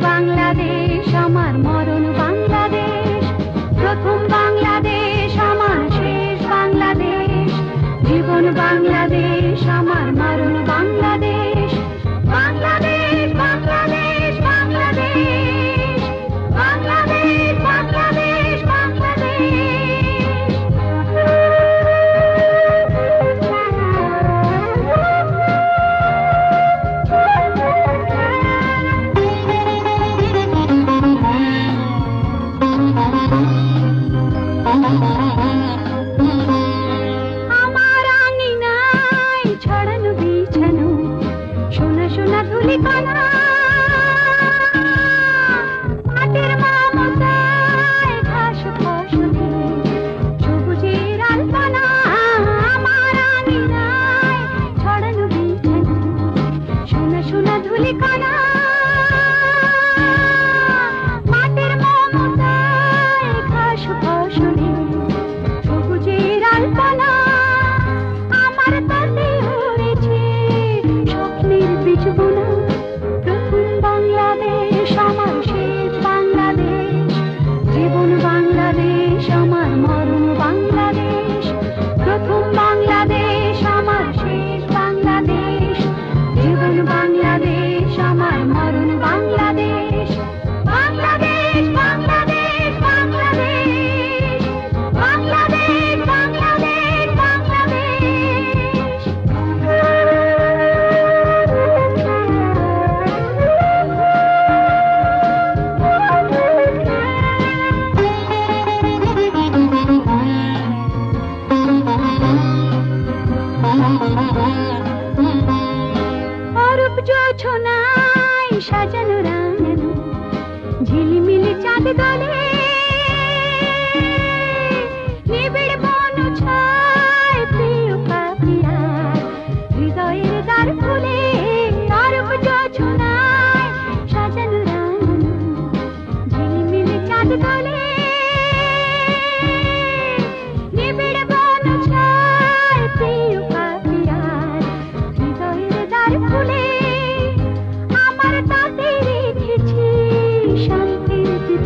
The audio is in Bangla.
বাংলাদেশ আমার মরণ বাংলাদেশ, প্রথম বাংলাদেশ আমার শেষ বাংলাদেশ, জীবন বাংলাদেশ আমার মরণ বাংলাদেশ। বাংলাদেশ বাংলাদেশ বাংলাদেশ, বাংলাদেশ বাংলাদেশ আমার আঙিনায় ছড়ানো বিছানো সোনা সোনা ধুলিকণা, মাটির মমতায় ঘাস ফসলে সবুজের আলপনা। আমার আঙিনায় ছড়ানো বিছানো সোনা সোনা ধুলিকণা, মাটির মমতায় ঘাস ফসলে সবুজের আলপনা। আমার তাতে হয়েছে স্বপ্নের বীজ বোনা, প্রথম বাংলাদেশ আমার শেষ বাংলাদেশ, জীবন বাংলাদেশ আমার মরণ বাংলাদেশ, প্রথম বাংলাদেশ আমার শেষ বাংলাদেশ, জীবন বাংলাদেশ আমার মরণ বাংলাদেশ। বাংলাদেশ বাংলাদেশ বাংলাদেশ, বাংলাদেশ বাংলাদেশ বাংলাদেশ। অরূপ জোছনায় সাজানো রাঙানো ঝিলিমিলি চাঁদ দলে, নিবিড় বন ছায় প্রিয় পাখিরার হৃদয়ের দ্বার খুলে। অরূপ জোছনায় সাজানো রাঙানো ঝিলিমিলি চাঁদ দলে, নিবিড় বন ছায় প্রিয় পাখিরার হৃদয়ের দ্বার খুলে। আমার তাতে রেখেছি শান্তির দীপ